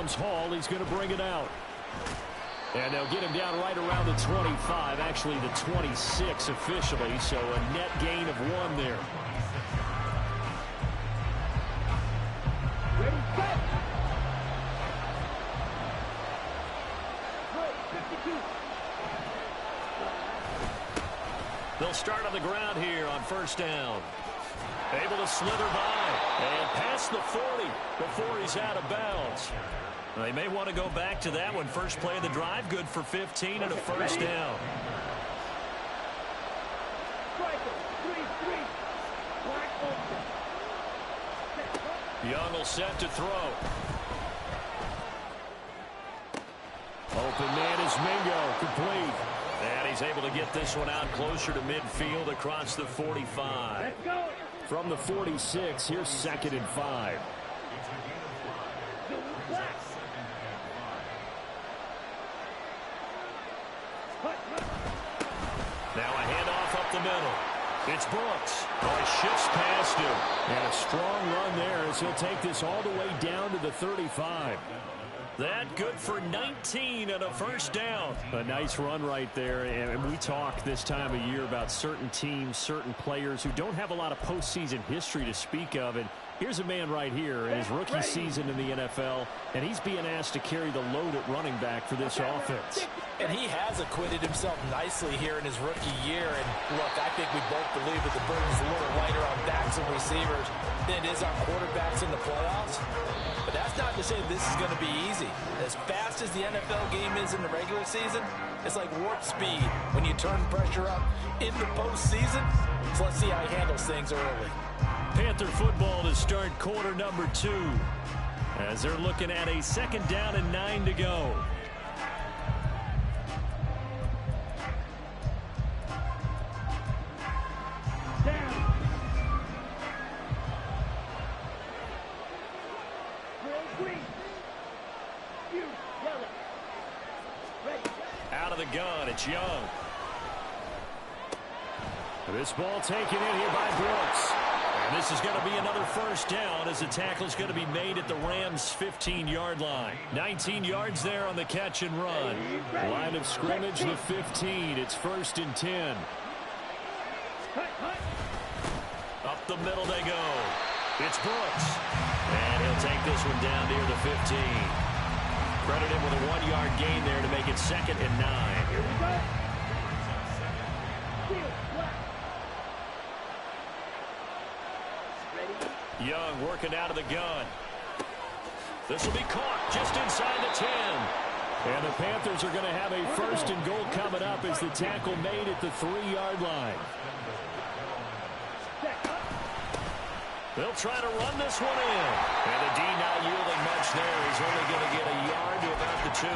comes Hall. He's going to bring it out. And they'll get him down right around the 25, actually the 26 officially, so a net gain of 1 there. Ready, set. They'll start on the ground here on first down. Able to slither by and past the 40 before he's out of bounds. They may want to go back to that one. First play of the drive, good for 15 and a first down. Young will set to throw. Open man is Mingo, complete. And he's able to get this one out closer to midfield across the 45. From the 46, here's 2nd and 5. Now a handoff up the middle. It's Brooks. Oh, he shifts past him. And a strong run there as he'll take this all the way down to the 35. That good for 19 and a first down. A nice run right there. And we talk this time of year about certain teams, certain players who don't have a lot of postseason history to speak of. And here's a man right here in his rookie season in the NFL, and he's being asked to carry the load at running back for this offense. And he has acquitted himself nicely here in his rookie year. And look, I think we both believe that the burden's a little lighter on backs and receivers than it is on quarterbacks in the playoffs. But that's not to say this is going to be easy. As fast as the NFL game is in the regular season, it's like warp speed when you turn pressure up in the postseason. So let's see how he handles things early. Panther football to start quarter number 2 as they're looking at a 2nd down and 9 to go. Out of the gun, it's Young. This ball taken in here by Brooks. And this is going to be another first down as the tackle's going to be made at the Rams' 15-yard line. 19 yards there on the catch and run. Line of scrimmage, the 15. It's 1st and 10. Up the middle they go. It's Brooks. And he'll take this one down near the 15. Credit him with a 1-yard gain there to make it 2nd and 9. Here we go. Young working out of the gun. This will be caught just inside the 10. And the Panthers are going to have a 1st and goal coming up as the tackle made at the 3-yard line. They'll try to run this one in. And the D not yielding much there. He's only going to get a yard to about the 2.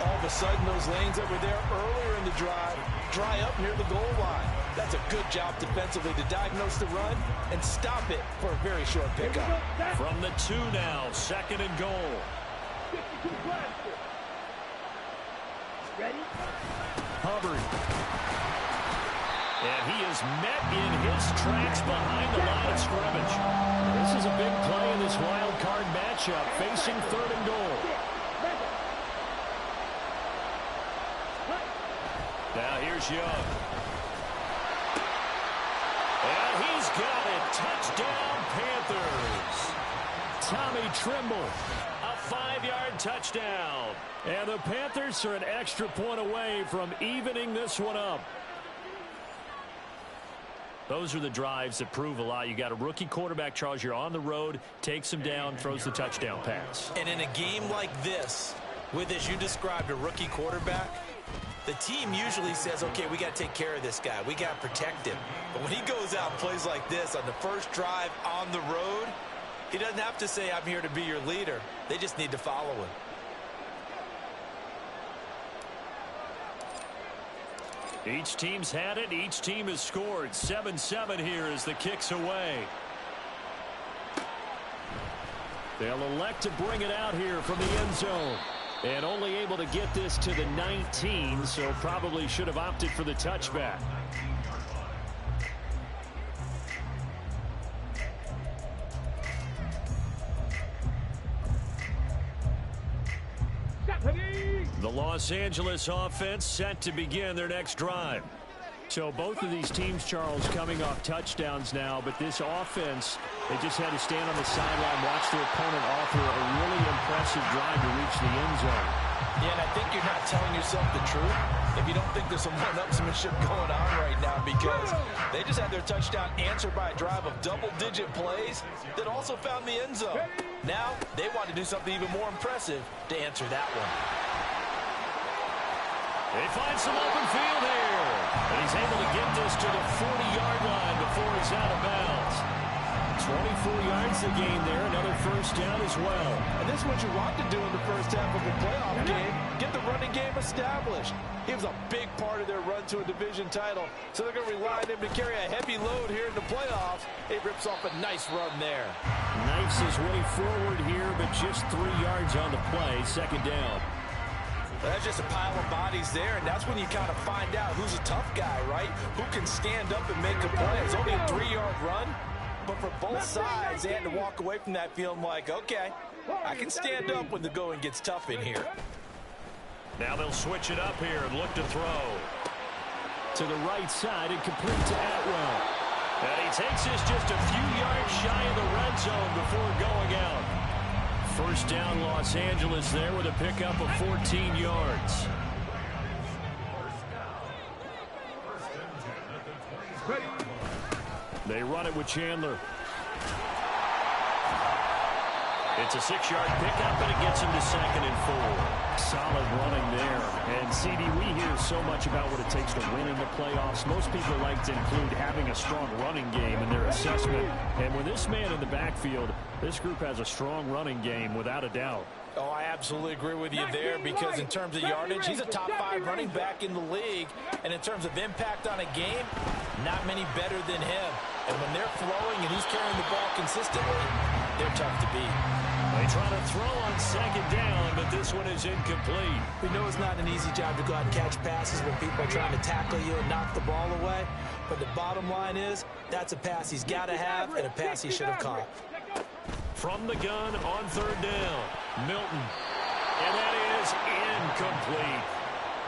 All of a sudden, those lanes that were there earlier in the drive dry up near the goal line. That's a good job defensively to diagnose the run and stop it for a very short pickup. From the 2 now, 2nd and goal. Ready? Hubbard. And he is met in his tracks behind the line of scrimmage. This is a big play in this wild card matchup, facing 3rd and goal. Now here's Young. And he's got it. Touchdown, Panthers. Tommy Trimble. A 5-yard touchdown. And the Panthers are an extra point away from evening this one up. Those are the drives that prove a lot. You got a rookie quarterback, Charles. You're on the road, takes him down, throws the touchdown pass. And in a game like this, with, as you described, a rookie quarterback, the team usually says, okay, we got to take care of this guy. We got to protect him. But when he goes out and plays like this on the first drive on the road, he doesn't have to say, I'm here to be your leader. They just need to follow him. Each team's had it. Each team has scored. 7-7 here as the kick's away. They'll elect to bring it out here from the end zone. And only able to get this to the 19, so probably should have opted for the touchback. The Los Angeles offense set to begin their next drive. So both of these teams, Charles, coming off touchdowns now, but this offense, they just had to stand on the sideline, watch their opponent offer a really impressive drive to reach the end zone. Yeah, and I think you're not telling yourself the truth if you don't think there's some one-upsmanship going on right now, because they just had their touchdown answered by a drive of double-digit plays that also found the end zone. Now they want to do something even more impressive to answer that one. They find some open field here. And he's able to get this to the 40-yard line before he's out of bounds. 24 yards to gain there. Another first down as well. And this is what you want to do in the first half of a playoff game. Get the running game established. He was a big part of their run to a division title. So they're going to rely on him to carry a heavy load here in the playoffs. He rips off a nice run there. Knifes his way forward here, but just 3 yards on the play. Second down. That's just a pile of bodies there, and that's when you kind of find out who's a tough guy, right? Who can stand up and make a play. It's only a 3-yard run, but for both sides, they had to walk away from that feeling like, okay, I can stand up when the going gets tough in here. Now they'll switch it up here and look to throw. To the right side and complete to Atwell. And he takes this just a few yards shy of the red zone before going out. First down, Los Angeles there with a pickup of 14 yards. They run it with Chandler. It's a 6-yard pickup, and it gets him to 2nd and 4. Solid running there. And, CD, we hear so much about what it takes to win in the playoffs. Most people like to include having a strong running game in their assessment. And with this man in the backfield, this group has a strong running game without a doubt. Oh, I absolutely agree with you there, because in terms of yardage, he's a top 5 running back in the league. And in terms of impact on a game, not many better than him. And when they're flowing and he's carrying the ball consistently, they're tough to beat. They try to throw on 2nd down, but this one is incomplete. We know it's not an easy job to go out and catch passes when people are trying to tackle you and knock the ball away. But the bottom line is, that's a pass he's got to have and a pass he should have caught. From the gun on 3rd down, Milton. And that is incomplete.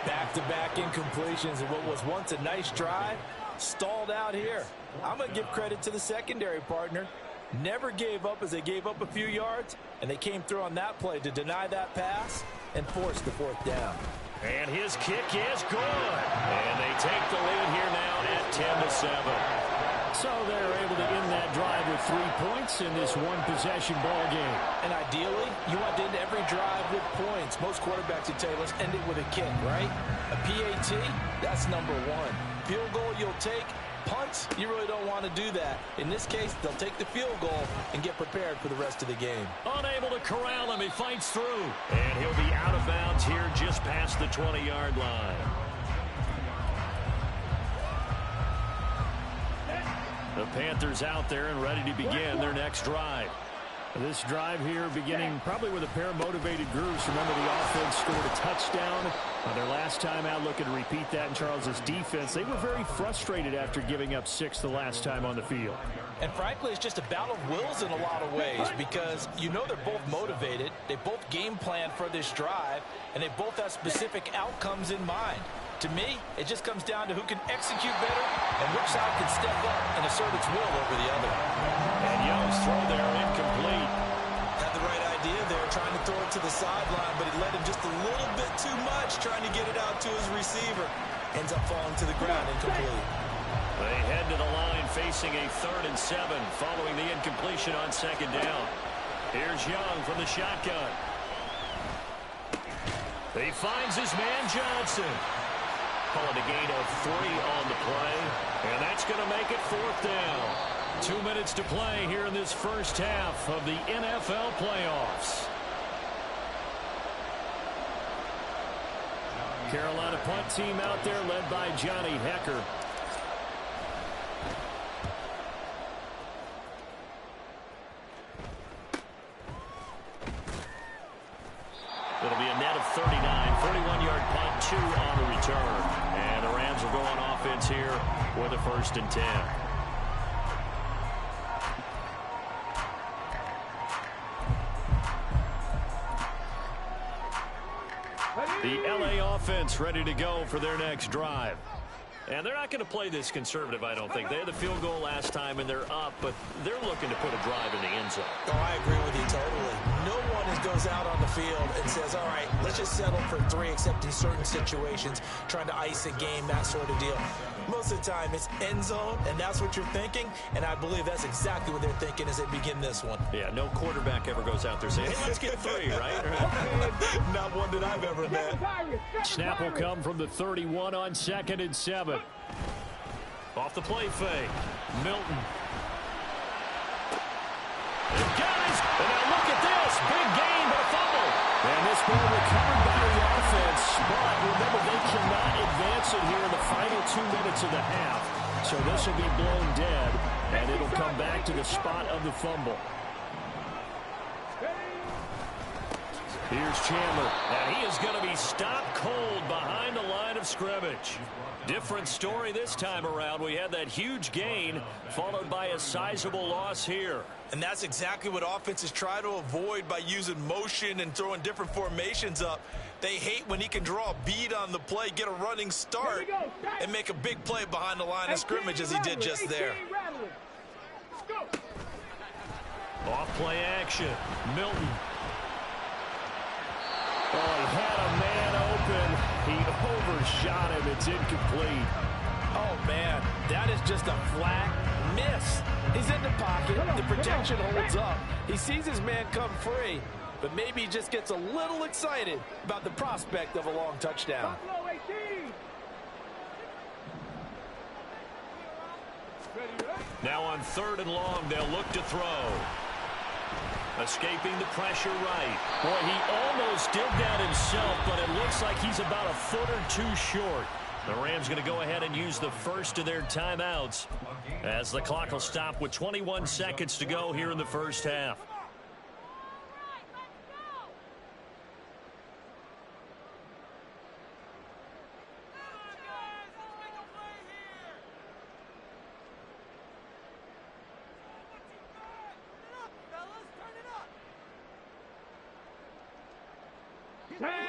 Back-to-back incompletions in what was once a nice drive, stalled out here. I'm going to give credit to the secondary partner. Never gave up as they gave up a few yards, and they came through on that play to deny that pass and force the 4th down. And his kick is good. And they take the lead here now at 10-7. So they're able to end that drive with 3 points in this one-possession ball game. And ideally, you want to end every drive with points. Most quarterbacks would tell you, let's end it with a kick, right? A PAT, that's number 1. Field goal you'll take. Punts, you really don't want to do that. In this case, they'll take the field goal and get prepared for the rest of the game. Unable to corral him, he fights through. And he'll be out of bounds here just past the 20-yard line. The Panthers out there and ready to begin their next drive. This drive here beginning probably with a pair of motivated groups. Remember, the offense scored a touchdown their last time out, looking to repeat that in Charles's defense. They were very frustrated after giving up 6 the last time on the field. And frankly, it's just a battle of wills in a lot of ways, because you know they're both motivated. They both game plan for this drive, and they both have specific outcomes in mind. To me, it just comes down to who can execute better and which side can step up and assert its will over the other. And Young's throw there incomplete. Had the right idea there, trying to throw it to the sideline, but he led him just a little bit too much, trying to get it out to his receiver. Ends up falling to the ground, incomplete. They head to the line facing a 3rd and 7 following the incompletion on 2nd down. Here's Young from the shotgun. He finds his man Johnson. Calling a gain of 3 on the play, and that's going to make it 4th down. 2 minutes to play here in this first half of the NFL playoffs. Carolina punt team out there led by Johnny Hecker. It'll be a net of 39, 41-yard punt, 2 on the return. And the Rams will go on offense here with a 1st and 10. The LA offense ready to go for their next drive. And they're not going to play this conservative, I don't think. They had the field goal last time, and they're up, but they're looking to put a drive in the end zone. Oh, I agree with you totally. No one goes out on the field and says, all right, let's just settle for 3, except in certain situations, trying to ice a game, that sort of deal. Most of the time, it's end zone, and that's what you're thinking, and I believe that's exactly what they're thinking as they begin this one. Yeah, no quarterback ever goes out there saying, hey, let's get 3, right? Not one that I've ever met. Snap will come from the 31 on 2nd and 7. Off the play fake. Milton. And guys, and now look at this. Big gain, but a fumble. And this ball recovered by the offense. But remember, they cannot advance it here in the final 2 minutes of the half. So this will be blown dead, and it'll come back to the spot of the fumble. Here's Chandler, and he is going to be stopped cold behind the line of scrimmage. Different story this time around. We had that huge gain followed by a sizable loss here. And that's exactly what offenses try to avoid by using motion and throwing different formations up. They hate when he can draw a bead on the play, get a running start, and make a big play behind the line of scrimmage as he did just there. Off play action. Milton. Oh, he had a man open. He overshot him. It's incomplete. Oh, man, that is just a flat miss. He's in the pocket. The protection holds up. He sees his man come free, but maybe he just gets a little excited about the prospect of a long touchdown. Now on 3rd and long, they'll look to throw. Escaping the pressure right. Boy, he almost did that himself, but it looks like he's about a foot or 2 short. The Rams going to go ahead and use the first of their timeouts as the clock will stop with 21 seconds to go here in the first half.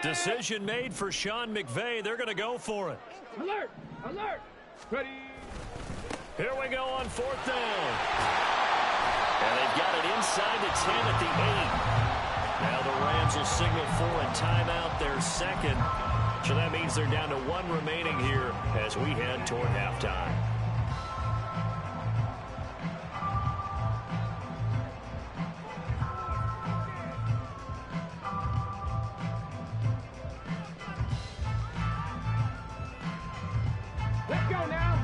Decision made for Sean McVay. They're going to go for it. Alert! Alert! Ready! Here we go on 4th down. And they've got it inside the 10 at the 8. Now the Rams will signal for a timeout, their second. So that means they're down to 1 remaining here as we head toward halftime. Let's go now!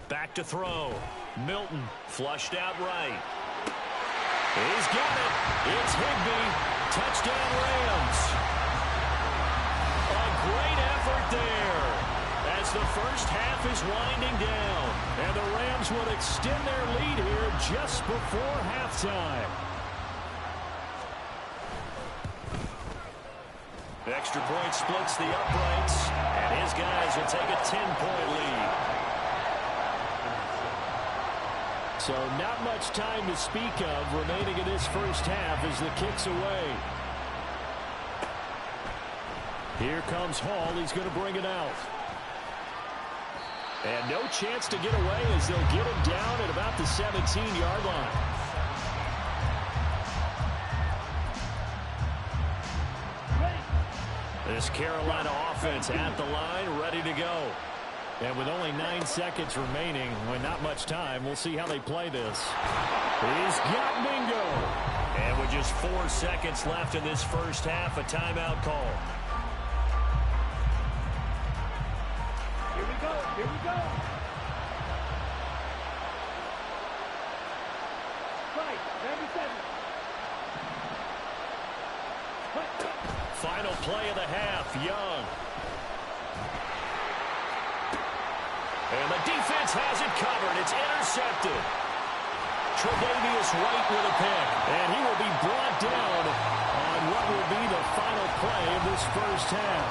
Back to throw. Milton flushed out right. He's got it. It's Higbee. Touchdown Rams. A great effort there as the first half is winding down. And the Rams will extend their lead here just before halftime. Extra point splits the uprights, and his guys will take a 10-point lead. So not much time to speak of remaining in this first half as the kick's away. Here comes Hall. He's going to bring it out. And no chance to get away as they'll get him down at about the 17-yard line. This Carolina offense at the line, ready to go. And with only 9 seconds remaining, with not much time, we'll see how they play this. He's got Mingo. And with just 4 seconds left in this first half, a timeout call. Here we go! Here we go! Right, 97. Final play of the half, Young. And the defense has it covered. It's intercepted. Tre'Davious White with a pick. And he will be brought down on what will be the final play of this first half.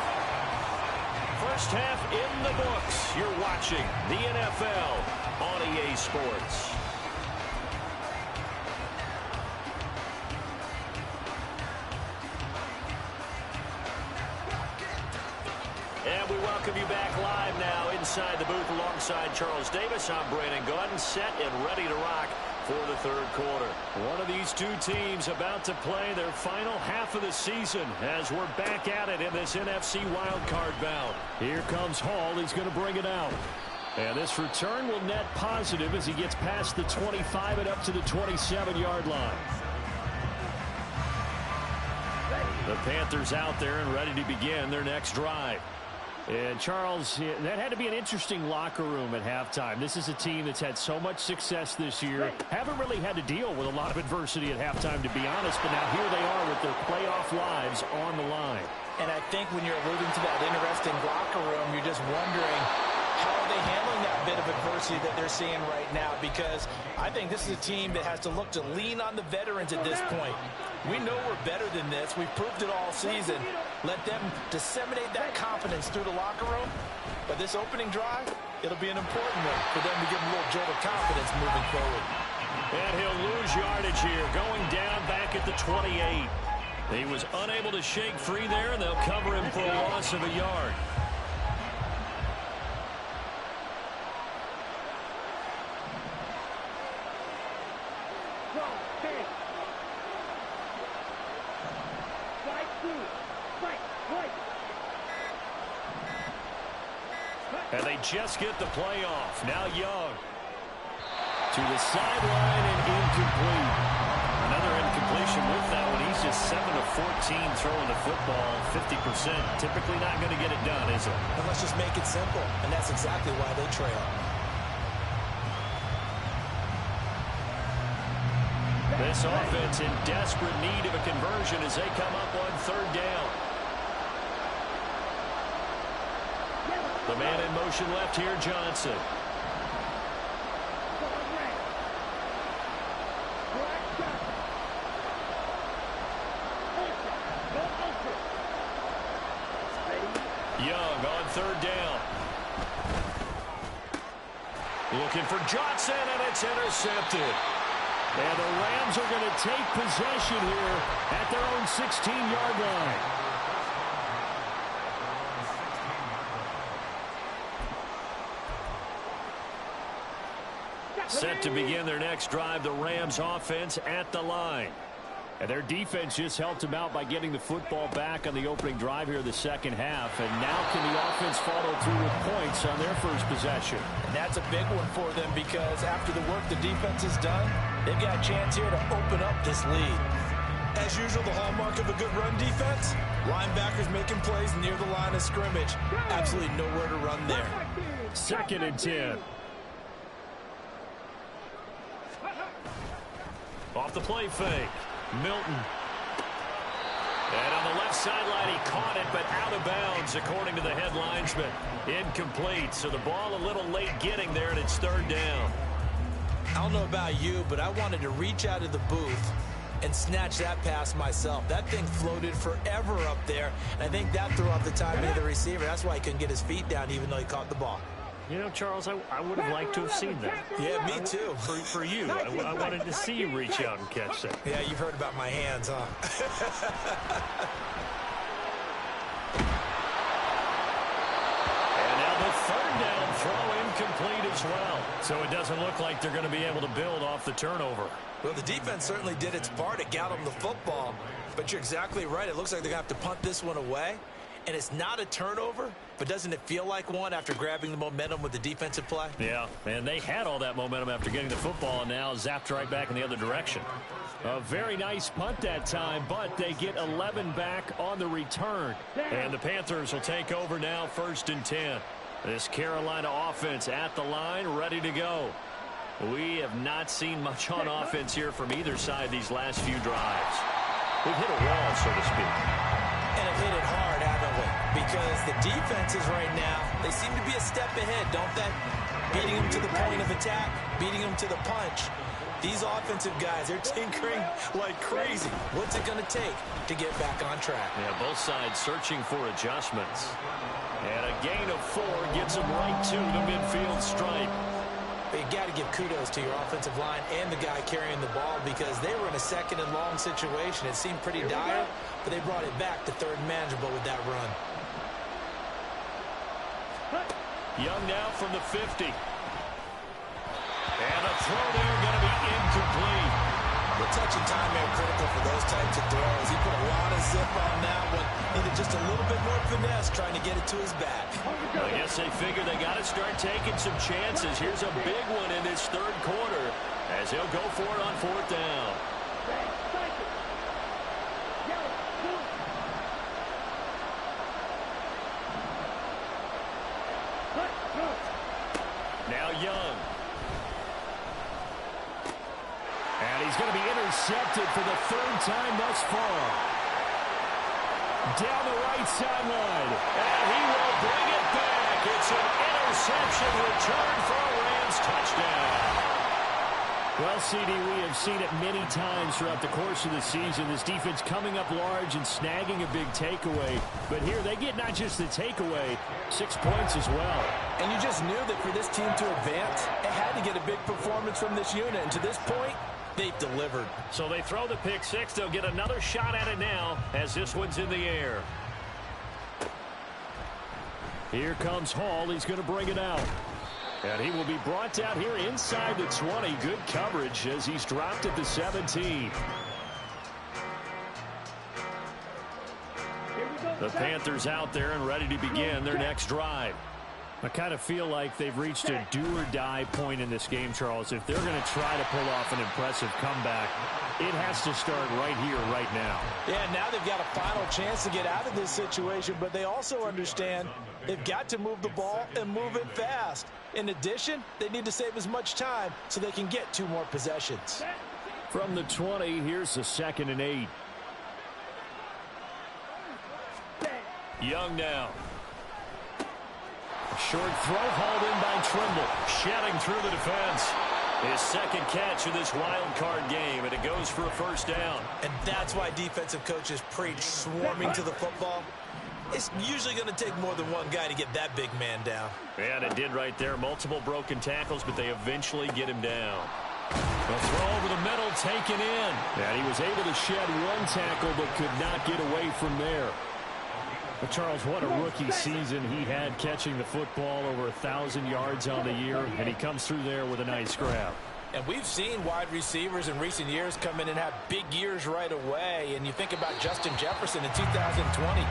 First half in the books. You're watching the NFL on EA Sports. welcome you back live now inside the booth alongside Charles Davis. I'm Brandon Gaudin, set and ready to rock for the third quarter. One of these two teams about to play their final half of the season as we're back at it in this NFC wildcard bout. Here comes Hall. He's going to bring it out. And this return will net positive as he gets past the 25 and up to the 27-yard line. The Panthers out there and ready to begin their next drive. And Charles, that had to be an interesting locker room at halftime. This is a team that's had so much success this year. Haven't really had to deal with a lot of adversity at halftime, to be honest. But now here they are with their playoff lives on the line. And I think when you're alluding to that interesting locker room, you're just wondering, how are they handling that bit of adversity that they're seeing right now? Because I think this is a team that has to look to lean on the veterans at this point. We know we're better than this. We've proved it all season. Let them disseminate that confidence through the locker room. But this opening drive, it'll be an important one for them to give them a little jolt of confidence moving forward. And he'll lose yardage here, going down back at the 28. He was unable to shake free there, and they'll cover him for a loss of a yard. And they just get the play off. Now Young. To the sideline and incomplete. Another incompletion with that one. He's just 7 of 14 throwing the football. 50%. Typically not going to get it done, is it? And let's just make it simple. And that's exactly why they trail. This offense in desperate need of a conversion as they come up on third down. The man in motion left here, Johnson. Young on third down. Looking for Johnson, and it's intercepted. And the Rams are going to take possession here at their own 16-yard line. Set to begin their next drive, the Rams offense at the line. And their defense just helped them out by getting the football back on the opening drive here in the second half. And now can the offense follow through with points on their first possession? And that's a big one for them because after the work the defense has done, they've got a chance here to open up this lead. As usual, the hallmark of a good run defense, linebackers making plays near the line of scrimmage. Absolutely nowhere to run there. 2nd and 10. Off the play fake. Milton. And on the left sideline, he caught it, but out of bounds, according to the head linesman. Incomplete, so the ball a little late getting there, and it's third down. I don't know about you, but I wanted to reach out of the booth and snatch that pass myself. That thing floated forever up there, and I think that threw off the timing of the receiver. That's why he couldn't get his feet down, even though he caught the ball. You know, Charles, I would have liked to have seen that. Yeah, me too. For you. I wanted to see you reach out and catch that. Yeah, you've heard about my hands, huh? And now the third down throw incomplete as well. So it doesn't look like they're going to be able to build off the turnover. Well, the defense certainly did its part to get them the football. But you're exactly right. It looks like they're going to have to punt this one away. And it's not a turnover, but doesn't it feel like one after grabbing the momentum with the defensive play? Yeah, and they had all that momentum after getting the football and now zapped right back in the other direction. A very nice punt that time, but they get 11 back on the return. And the Panthers will take over now, 1st and 10. This Carolina offense at the line, ready to go. We have not seen much on offense here from either side these last few drives. We've hit a wall, so to speak. And have hit it hard, haven't we? Because the defenses right now, they seem to be a step ahead, don't they? Beating them to the point of attack, beating them to the punch. These offensive guys, they're tinkering like crazy. What's it going to take to get back on track? Yeah, both sides searching for adjustments. And a gain of 4 gets them right to the midfield stripe. But you got to give kudos to your offensive line and the guy carrying the ball because they were in a 2nd and long situation. It seemed pretty dire, but they brought it back to 3rd and manageable with that run. Young now from the 50. And a throw there going to be incomplete. The touch and time are critical for those types of throws. He put a lot of zip on that one. Needed just a little bit more finesse trying to get it to his back. I guess they figure they got to start taking some chances. Here's a big one in this third quarter as he'll go for it on fourth down. Now Young. And he's going to be intercepted for the third time thus far. Down the right sideline. And he will bring it back. It's an interception return for a Rams touchdown. Well, CD, we have seen it many times throughout the course of the season. This defense coming up large and snagging a big takeaway. But here they get not just the takeaway, 6 points as well. And you just knew that for this team to advance, it had to get a big performance from this unit. And to this point, they've delivered. So they throw the pick six. They'll get another shot at it now as this one's in the air. Here comes Hall. He's going to bring it out. And he will be brought down here inside the 20. Good coverage as he's dropped at the 17. The Panthers out there and ready to begin their next drive. I kind of feel like they've reached a do-or-die point in this game, Charles. If they're going to try to pull off an impressive comeback, it has to start right here, right now. Yeah, now they've got a final chance to get out of this situation, but they also understand they've got to move the ball and move it fast. In addition, they need to save as much time so they can get 2 more possessions. From the 20, here's the 2nd and 8. Young now. Short throw hauled in by Trimble. Shedding through the defense. His second catch of this wild card game, and it goes for a first down. And that's why defensive coaches preach swarming to the football. It's usually going to take more than one guy to get that big man down. And it did right there. Multiple broken tackles, but they eventually get him down. The throw over the middle taken in. And he was able to shed one tackle, but could not get away from there. But Charles, what a rookie season he had catching the football, over 1,000 yards on the year, and he comes through there with a nice grab. And we've seen wide receivers in recent years come in and have big years right away. And you think about Justin Jefferson in 2020,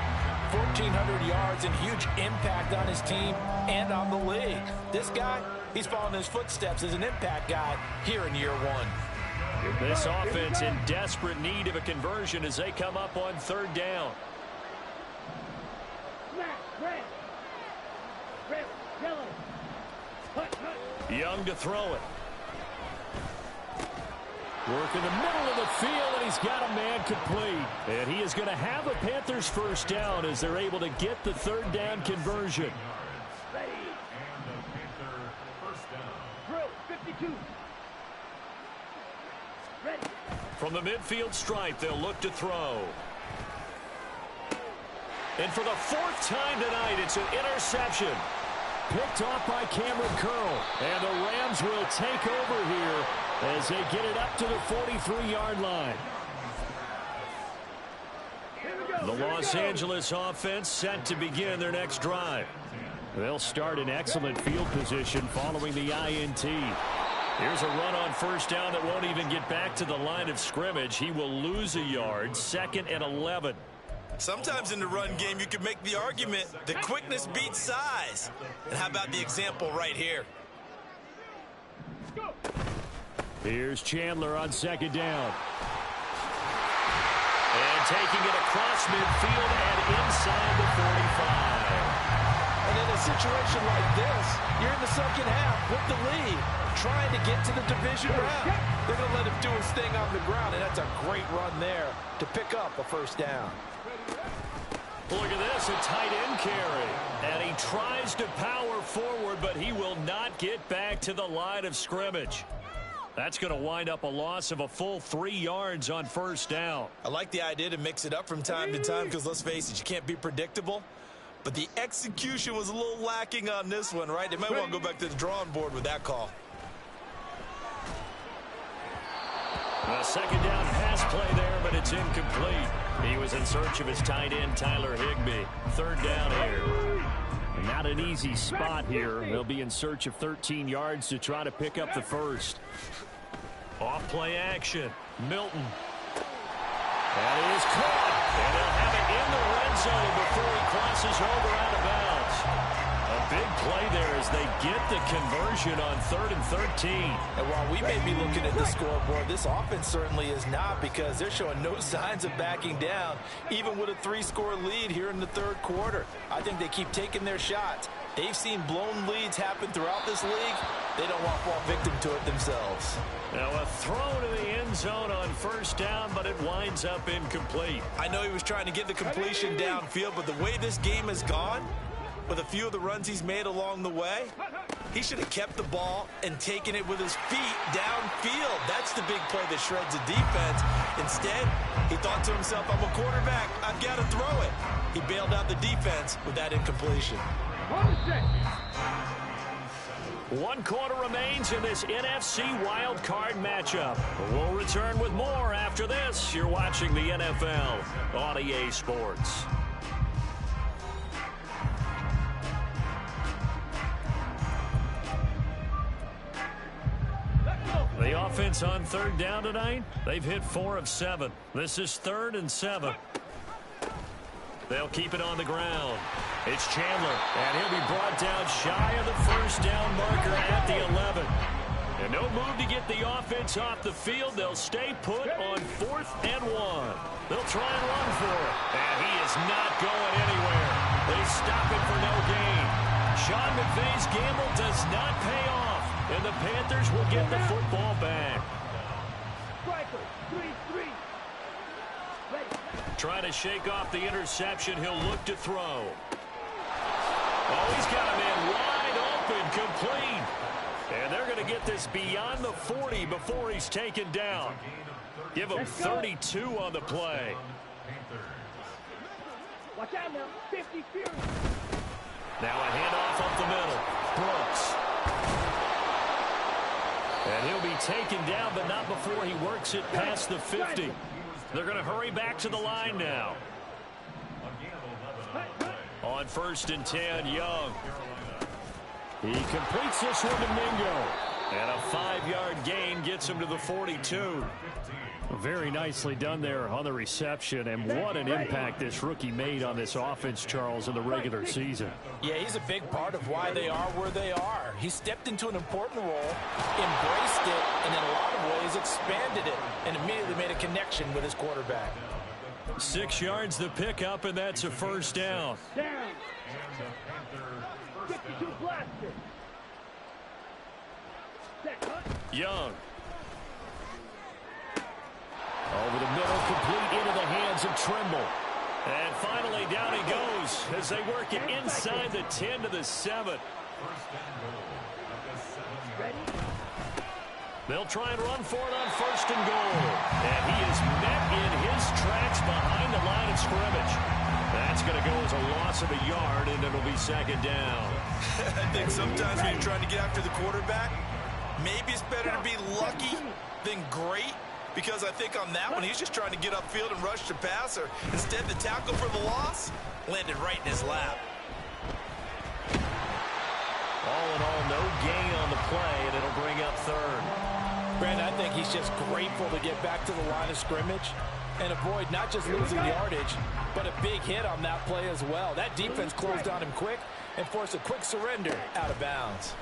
1,400 yards and huge impact on his team and on the league. This guy, he's following his footsteps as an impact guy here in year 1. This offense in desperate need of a conversion as they come up on third down. Young to throw it. Work in the middle of the field, and he's got a man complete. And he is going to have a Panthers first down as they're able to get the third down conversion. Ready. Drill, 52. Ready. From the midfield stripe, they'll look to throw. And for the 4th time tonight, it's an interception. Picked off by Cameron Curl. And the Rams will take over here as they get it up to the 43-yard line. The Los Angeles offense set to begin their next drive. They'll start in excellent field position following the INT. Here's a run on first down that won't even get back to the line of scrimmage. He will lose a yard, 2nd and 11. Sometimes in the run game, you can make the argument that quickness beats size. And how about the example right here? Here's Chandler on 2nd down. And taking it across midfield and inside the 45. And in a situation like this, you're in the second half with the lead, trying to get to the division round. They're going to let him do his thing on the ground, and that's a great run there to pick up a first down. Look at this, a tight end carry. And he tries to power forward, but he will not get back to the line of scrimmage. That's going to wind up a loss of a full 3 yards on first down. I like the idea to mix it up from time to time because, let's face it, you can't be predictable. But the execution was a little lacking on this one, right? They might want to go back to the drawing board with that call. A 2nd down pass play there, but it's incomplete. He was in search of his tight end, Tyler Higbee. 3rd down here. Not an easy spot here. They'll be in search of 13 yards to try to pick up the first. Off play action. Milton. That is caught. And they'll have it in the red zone before he crosses over out of bounds. A big play there as they get the conversion on 3rd and 13. And while we may be looking at the scoreboard, this offense certainly is not, because they're showing no signs of backing down, even with a 3-score lead here in the third quarter. I think they keep taking their shots. They've seen blown leads happen throughout this league. They don't want to fall victim to it themselves. Now a throw to the end zone on first down, but it winds up incomplete. I know he was trying to get the completion downfield, but the way this game has gone, with a few of the runs he's made along the way, he should have kept the ball and taken it with his feet downfield. That's the big play that shreds the defense. Instead, he thought to himself, I'm a quarterback, I've got to throw it. He bailed out the defense with that incompletion. 1 quarter remains in this NFC wild card matchup. We'll return with more after this. You're watching the NFL on EA Sports. The offense on 3rd down tonight, they've hit 4 of 7. This is 3rd and 7. They'll keep it on the ground. It's Chandler, and he'll be brought down shy of the first down marker at the 11. And no move to get the offense off the field. They'll stay put on 4th and 1. They'll try and run for it. And he is not going anywhere. They stop him for no gain. Sean McVay's gamble does not pay off. And the Panthers will get the football back. Trying to shake off the interception. He'll look to throw. Oh, he's got a man wide open, complete. And they're going to get this beyond the 40 before he's taken down. Give him 32 on the play. Watch out now. 50 feet. Now a handoff up the middle. Brooks. And he'll be taken down, but not before he works it past the 50. They're going to hurry back to the line now. On 1st and 10, Young. He completes this one to Mingo. And a 5-yard gain gets him to the 42. Very nicely done there on the reception, and what an impact this rookie made on this offense, Charles, in the regular season. Yeah, he's a big part of why they are where they are. He stepped into an important role, embraced it, and in a lot of ways expanded it, and immediately made a connection with his quarterback. 6 yards the pickup, and that's a first down. Down. 52 blaster. Young. Over the middle, complete into the hands of Trimble. And finally, down he goes as they work it inside the 10 to the 7. They'll try and run for it on 1st and goal. And he is met in his tracks behind the line of scrimmage. That's going to go as a loss of a yard, and it'll be 2nd down. I think sometimes when you're trying to get after the quarterback, maybe it's better to be lucky than great. Because I think on that one, he's just trying to get upfield and rush the passer. Instead, the tackle for the loss landed right in his lap. All in all, no gain on the play, and it'll bring up 3rd. Brandon, I think he's just grateful to get back to the line of scrimmage and avoid not just losing yardage, but a big hit on that play as well. That defense closed on him quick and forced a quick surrender out of bounds.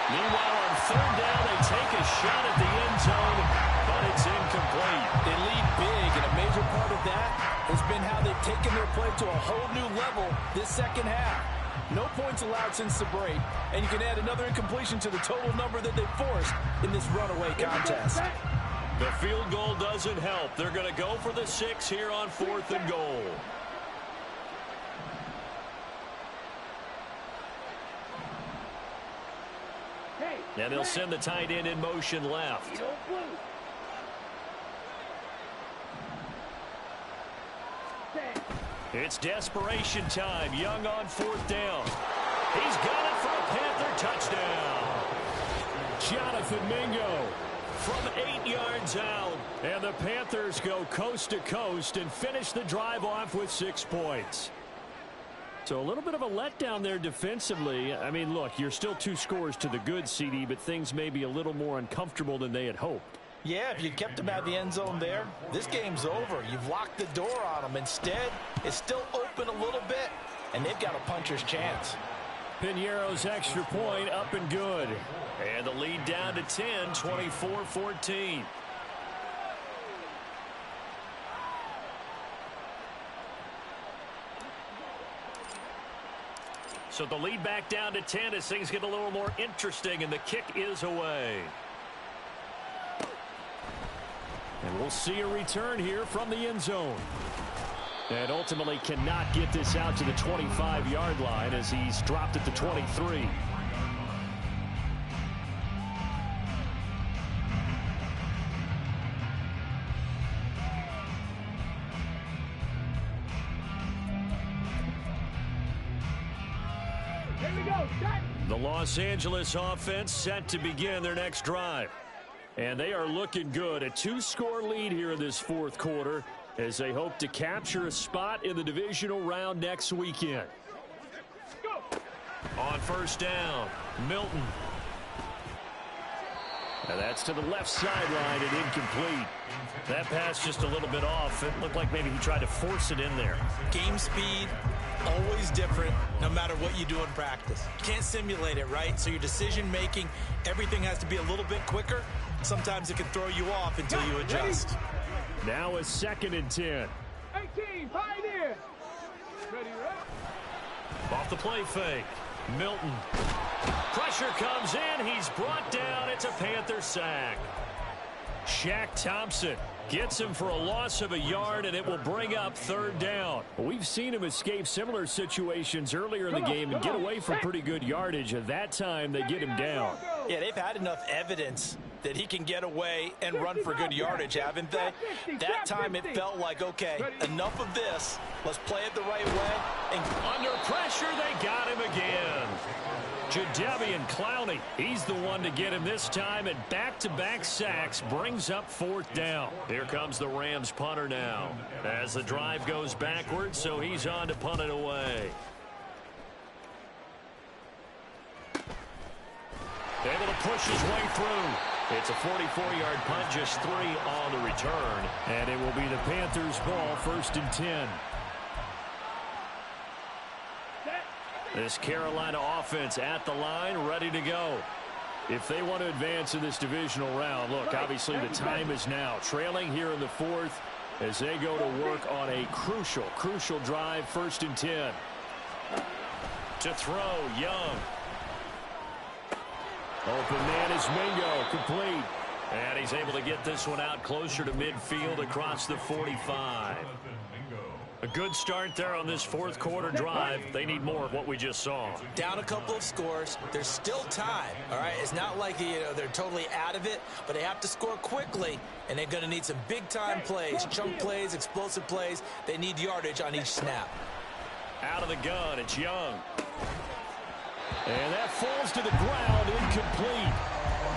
Meanwhile, on 3rd down, they take a shot at the end zone, but it's incomplete. They lead big, and a major part of that has been how they've taken their play to a whole new level this second half. No points allowed since the break, and you can add another incompletion to the total number that they forced in this runaway contest. The field goal doesn't help. They're going to go for the 6 here on 4th and goal. And they'll send the tight end in motion left. It's desperation time. Young on 4th down. He's got it for a Panther touchdown. Jonathan Mingo from 8 yards out. And the Panthers go coast to coast and finish the drive off with 6 points. So a little bit of a letdown there defensively. I mean, look, you're still 2 scores to the good, CD, but things may be a little more uncomfortable than they had hoped. Yeah, if you kept them out of the end zone there, this game's over. You've locked the door on them. Instead, it's still open a little bit, and they've got a puncher's chance. Piñeiro's extra point up and good. And the lead down to 10, 24-14. So the lead back down to 10 as things get a little more interesting, and the kick is away. And we'll see a return here from the end zone. And ultimately cannot get this out to the 25-yard line as he's dropped at the 23. The Los Angeles offense set to begin their next drive. And they are looking good. A 2-score lead here in this 4th quarter as they hope to capture a spot in the divisional round next weekend. On first down, Milton. Now that's to the left sideline and incomplete. That pass just a little bit off. It looked like maybe he tried to force it in there. Game speed, always different, no matter what you do in practice. You can't simulate it, right? So your decision-making, everything has to be a little bit quicker. Sometimes it can throw you off until you adjust. Now a 2nd and 10. 18, Pioneer. Ready, right? Off the play fake. Milton. Pressure comes in. He's brought down. It's a Panther sack. Shaq Thompson gets him for a loss of a yard, and it will bring up 3rd down. We've seen him escape similar situations earlier in the game and get away from pretty good yardage. At that time, they get him down. Yeah, they've had enough evidence that he can get away and run for good yardage, haven't they? That time it felt like, okay, enough of this. Let's play it the right way. And under pressure, they got him again. Jadeveon Clowney, he's the one to get him this time, and back-to-back sacks brings up 4th down. Here comes the Rams punter now as the drive goes backwards, so he's on to punt it away. Able to push his way through. It's a 44-yard punt, just 3 on the return, and it will be the Panthers' ball, 1st and 10. This Carolina offense at the line, ready to go. If they want to advance in this divisional round, look, obviously the time is now. Trailing here in the 4th as they go to work on a crucial drive, 1st and 10. To throw, Young. Open man is Mingo, complete. And he's able to get this one out closer to midfield across the 45. A good start there on this 4th quarter drive. They need more of what we just saw. Down a couple of scores. There's still time, all right? It's not like they're totally out of it, but they have to score quickly, and they're going to need some big-time plays, chunk plays, explosive plays. They need yardage on each snap. Out of the gun, it's Young. And that falls to the ground, incomplete.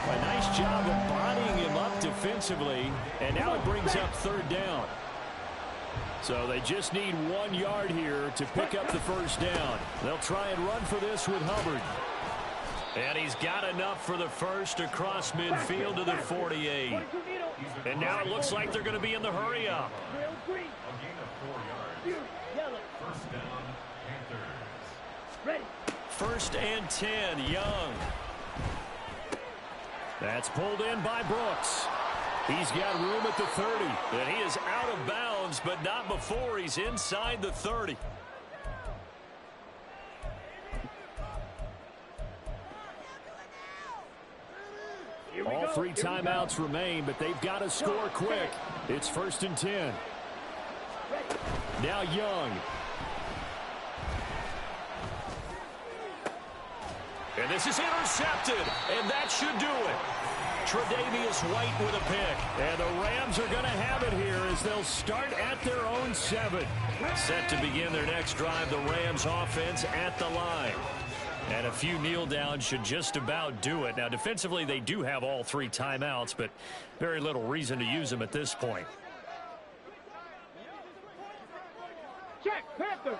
A nice job of bodying him up defensively, and now it brings up 3rd down. So they just need 1 yard here to pick up the 1st down. They'll try and run for this with Hubbard. And he's got enough for the 1st across midfield to the 48. And now it looks like they're going to be in the hurry up. First and 10, Young. That's pulled in by Brooks. He's got room at the 30, and he is out of bounds, but not before he's inside the 30. All 3 timeouts remain, but they've got to score quick. It's 1st and 10. Now Young. And this is intercepted, and that should do it. Tre'Davious White with a pick. And the Rams are going to have it here as they'll start at their own 7. Set to begin their next drive, the Rams offense at the line. And a few kneel downs should just about do it. Now, defensively, they do have all 3 timeouts, but very little reason to use them at this point. Check, Panther.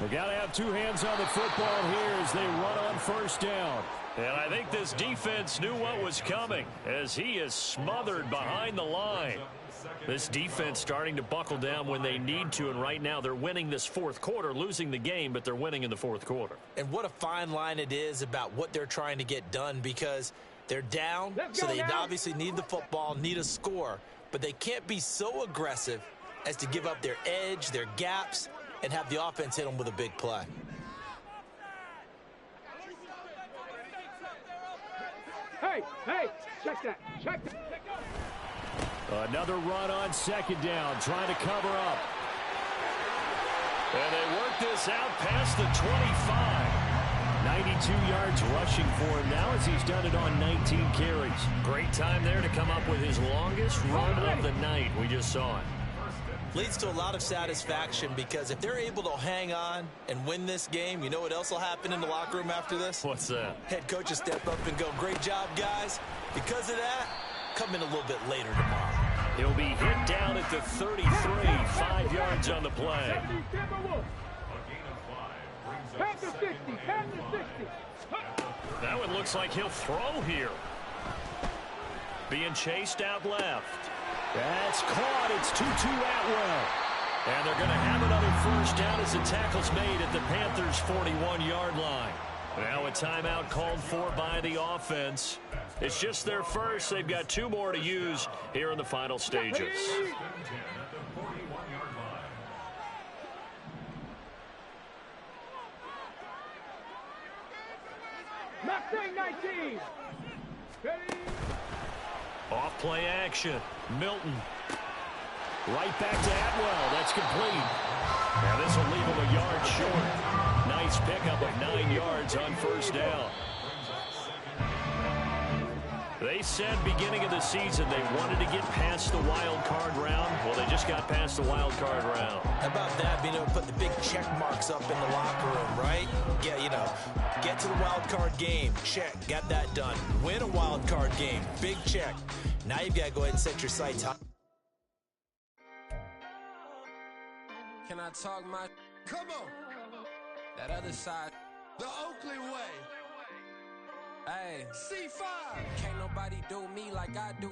We got to have two hands on the football here as they run on first down. And I think this defense knew what was coming as he is smothered behind the line. This defense starting to buckle down when they need to, and right now they're winning this fourth quarter, losing the game, but they're winning in the fourth quarter. And what a fine line it is about what they're trying to get done, because they're down, so they obviously need the football, need a score, but they can't be so aggressive as to give up their edge, their gaps, and have the offense hit them with a big play. Hey, check that. Another run on second down, trying to cover up. And they work this out past the 25. 92 yards rushing for him now as he's done it on 19 carries. Great time there to come up with his longest run of the night. We just saw it. Leads to a lot of satisfaction, because if they're able to hang on and win this game, you know what else will happen in the locker room after this? What's that? Head coach will step up and go, great job, guys. Because of that, come in a little bit later tomorrow. He'll be hit down at the 33, 5 yards on the play. That one looks like he'll throw here. Being chased out left. That's caught. It's 2-2 Atwell. And they're going to have another first down as the tackle's made at the Panthers' 41-yard line. Now a timeout called for by the offense. It's just their first. They've got two more to use here in the final stages. Mustang 19. Off play action. Milton. Right back to Atwell. That's complete. Now this will leave him a yard short. Nice pickup of 9 yards on first down. They said beginning of the season they wanted to get past the wild card round. Well, they just got past the wild card round. How about that, being able to put the big check marks up in the locker room, right? Get to the wild card game. Check. Got that done. Win a wild card game. Big check. Now you've got to go ahead and set your sights high. Can I talk my... Come on. That other side. The Oakley way. Hey. C5. Can't nobody do me like I do.